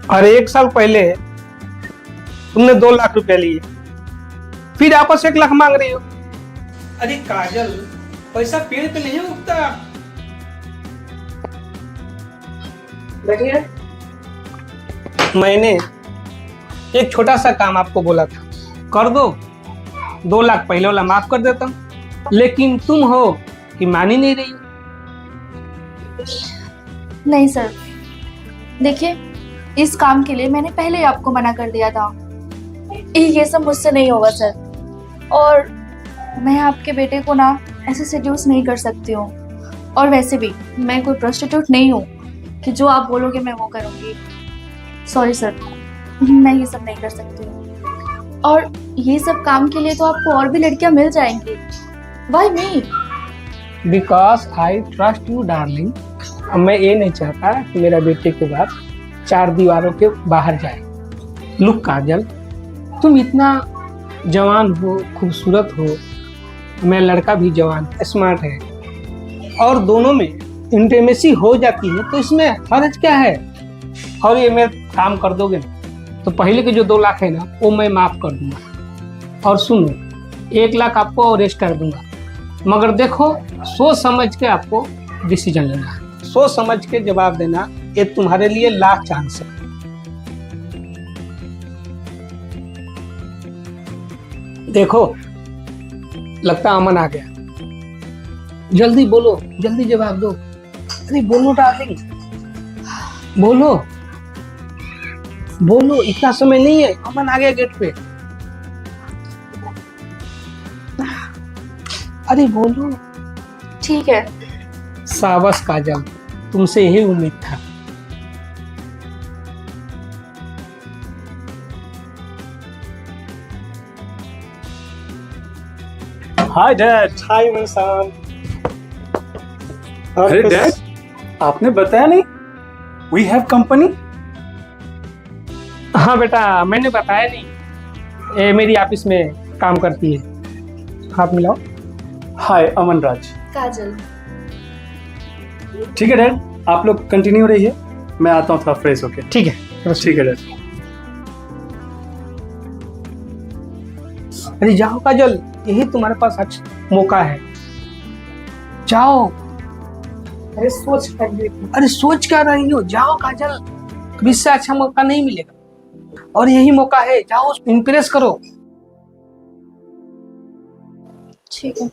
और 1 साल पहले तुमने 2 लाख रुपया लिए, फिर आपस 1 लाख मांग रही हो। अरे काजल, पैसा पेड़ पे नहीं उगता। बैठिए। मैंने एक छोटा सा काम आपको बोला था, कर दो, 2 लाख पहले वाला माफ कर देता हूँ, लेकिन तुम हो कि मान ही नहीं रही हो। नहीं सर, देखिए इस काम के लिए मैंने पहले ही आपको मना कर दिया था। ये सब मुझसे नहीं होगा सर। और मैं आपके बेटे को ना ऐसे सेड्यूस नहीं कर सकती हूँ। और वैसे भी मैं कोई प्रोस्टिट्यूट नहीं हूँ कि जो आप बोलोगे मैं वो करूँगी। सॉरी सर, मैं ये सब नहीं कर सकती हूँ। और ये सब काम के लिए तो आपको और भी लड़कियां मिल जाएंगी। Why me? Because I trust you darling. मैं ये नहीं चाहता कि मेरा बेटे के बाद 4 दीवारों के बाहर जाए। लुक काजल, तुम इतना जवान हो, खूबसूरत हो, मैं लड़का भी जवान स्मार्ट है, और दोनों में इंटीमेसी हो जाती है, तो इसमें हर्ज क्या है। और ये मैं काम कर दोगे ना, तो पहले के जो 2 लाख है ना, वो मैं माफ कर दूंगा। और सुनो, 1 लाख आपको और एक्स्ट्रा दूंगा, मगर देखो सोच समझ के आपको डिसीजन लेना है, सोच समझ के जवाब देना। ये तुम्हारे लिए लास्ट चांस है। देखो, लगता अमन आ गया। जल्दी बोलो, जल्दी जवाब दो। अरे बोलो डार्लिंग, बोलो बोलो, इतना समय नहीं है। अमन आ गया गेट पे। अरे बोलो। ठीक है। शाबाश काजल, तुमसे यही उम्मीद था। Hi dad. हाय मनसान। अरे डैड, आपने बताया नहीं वी हैव कंपनी। हाँ बेटा, मैंने बताया नहीं, ये मेरी ऑफिस में काम करती है। हाथ मिलाओ। हाय अमन राज। काजल। ठीक है डैड, आप लोग कंटिन्यू रहिए, मैं आता हूँ थोड़ा फ्रेश होके। ठीक है। ठीक है डैड। अरे जाओ काजल, यही तुम्हारे पास अच्छा मौका है, जाओ। अरे सोच कर ली। अरे सोच क्या रही हो, जाओ काजल, कभी इससे अच्छा मौका नहीं मिलेगा, और यही मौका है, जाओ इम्प्रेस करो। ठीक है।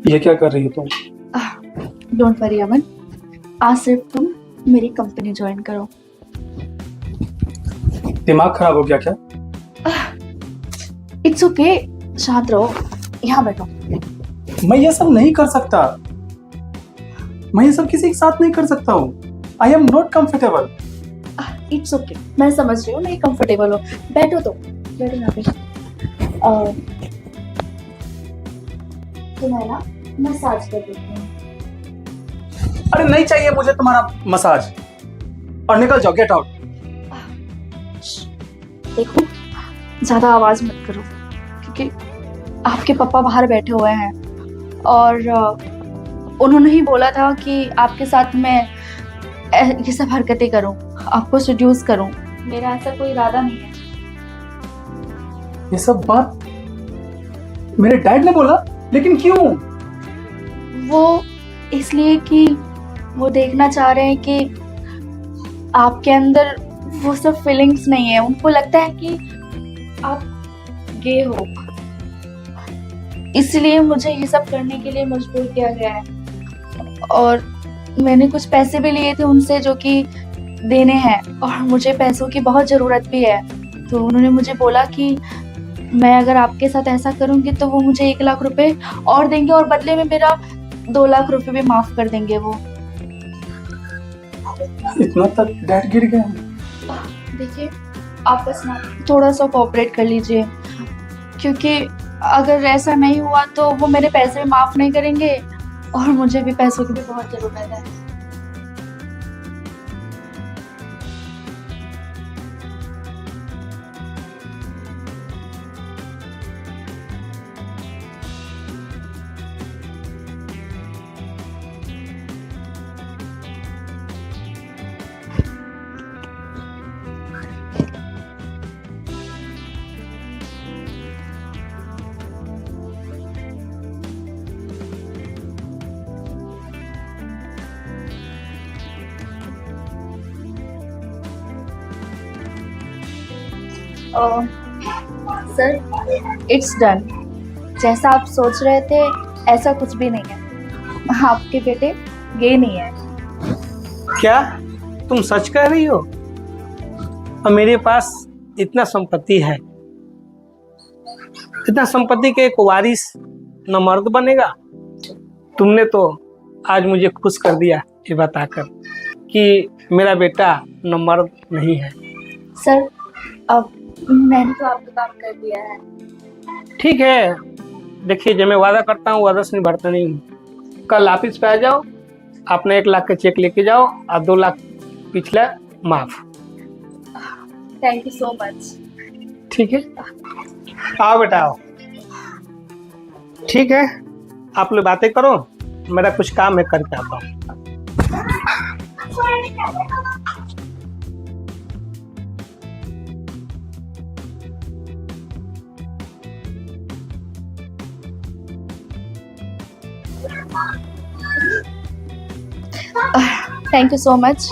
ये क्या कर रही हो तुम? डोंट वरी अमन, आज सिर्फ तुम मेरी कंपनी ज्वाइन करो। दिमाग खराब हो गया क्या? इट्स ओके, शांत रहो, यहाँ बैठो। मैं ये सब नहीं कर सकता, मैं ये सब किसी के साथ नहीं कर सकता हूँ। I am not comfortable. It's okay, मैं समझ रही हूँ नहीं कंफर्टेबल हो। बैठो तो, बैठो यहाँ पे। तो मैं ना मसाज कर देती हूँ। अरे नहीं चाहिए मुझे तुम्हारा मसाज, और निकल जाओ, गेट आउट। देखो ज्यादा आवाज मत करो, क्योंकि आपके पापा बाहर बैठे हुए हैं, और उन्होंने ही बोला था कि आपके साथ मैं ये सब हरकतें करूं, आपको सेड्यूस करूं। मेरा ऐसा कोई इरादा नहीं है। ये सब बात मेरे डैड ने बोला, लेकिन क्यों? वो इसलिए कि वो देखना चाह रहे हैं कि आपके अंदर वो सब फीलिंग्स नहीं है। उनको लगता है कि आप गे हो, इसलिए मुझे ये सब करने के लिए मजबूर किया गया है। और मैंने कुछ पैसे भी लिए थे उनसे जो कि देने हैं, और मुझे पैसों की बहुत ज़रूरत भी है। तो उन्होंने मुझे बोला कि मैं अगर आपके साथ ऐसा करूंगी तो वो मुझे 1 लाख रुपए और देंगे, और बदले में मेरा 2 लाख रुपए भी माफ कर देंगे वो। इतना तक डैड गिर गए? देखिए आप बस ना थोड़ा सा कोऑपरेट कर लीजिए। क्योंकि अगर ऐसा नहीं हुआ तो वो मेरे पैसे माफ नहीं करेंगे और मुझे भी पैसों की भी बहुत जरूरत है। Sir it's done. जैसा आप सोच रहे थे ऐसा कुछ भी नहीं है, आपके बेटे गे नहीं है। क्या तुम सच कह रही हो? और मेरे पास इतना संपत्ति है, इतना संपत्ति के एक वारिस न मर्द बनेगा? तुमने तो आज मुझे खुश कर दिया ये बताकर कि मेरा बेटा न मर्द नहीं है। सर अब मैंने तो आपका काम कर दिया है। ठीक है, देखिए जब मैं वादा करता हूँ वादा से निभाता नहीं हूँ। कल ऑफिस पे आ जाओ, अपना 1 लाख का चेक लेके जाओ और 2 लाख पिछला माफ। Thank you so much. ठीक है, आओ बेटा आओ। ठीक है, आप लोग बातें करो, मेरा कुछ काम है करके आता हूँ। Thank you so much.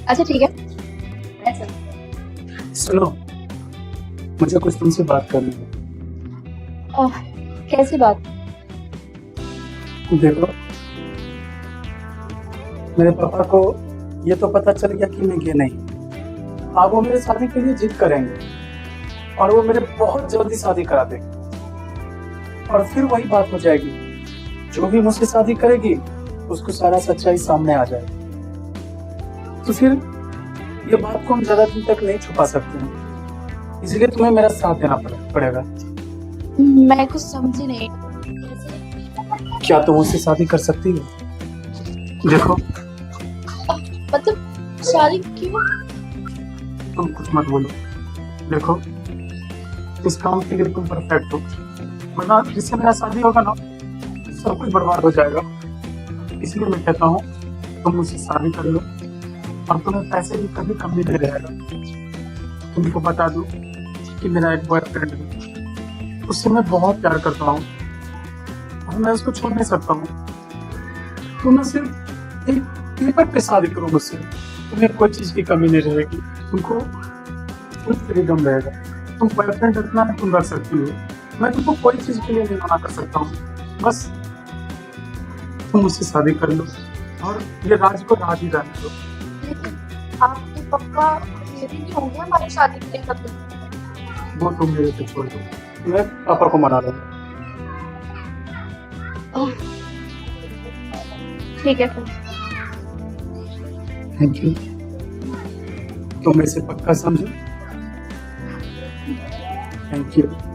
अच्छा ठीक है, मैं चलती हूँ। सुनो, मुझे कुछ तुमसे बात करनी है। कैसी बात? देखो, मेरे पापा को ये तो पता चल गया कि मैं गे नहीं। अब वो मेरे शादी के लिए जिद करेंगे और वो मेरे बहुत जल्दी शादी करा देंगे और फिर वही बात हो जाएगी, जो भी मुझसे शादी करेगी उसको सारा सच्चाई सामने आ जाएगी। तो फिर ये बात को हम ज्यादा दिन तक नहीं छुपा सकते हैं, इसलिए तुम्हें मेरा साथ देना पड़ेगा। मैं कुछ समझी नहीं। क्या तुम मुझसे शादी कर सकती हो? देखो, मतलब शादी क्यों? तुम कुछ मत बोलो। देखो, इस काम के लिए तुम परफेक्ट हो, वरना जिससे मेरा शादी होगा ना सब कुछ बर्बाद हो जाएगा। इसलिए मैं कहता हूँ तुम मुझसे शादी कर लो और तुम्हें पैसे की कभी कमी नहीं रहेगा। तुमको बता दूं कि मेरा एक बॉयफ्रेंड है, उससे मैं बहुत प्यार करता हूँ और मैं उसको छोड़ नहीं सकता हूँ। तुम ना सिर्फ एक पेपर पे शादी करो मुझसे, तुम्हें कोई चीज की कमी नहीं रहेगी, तुमको फुल फ्रीडम रहेगा। तुम बॉयफ्रेंड रखना है, तुम रख सकती हो, मैं तुमको कोई चीज के लिए नहीं मना कर सकता हूँ। बस तुम मुझसे शादी कर लो और ये राज को राज ही रहने दो। आपके पप्पा रेडी नहीं होंगे हमारी शादी के लिए कभी? वो तुम मेरे पे छोड़ दो, मैं पापा को मना लूंगा। ठीक है फिर। Thank you. तुम इसे पक्का समझो। Thank you.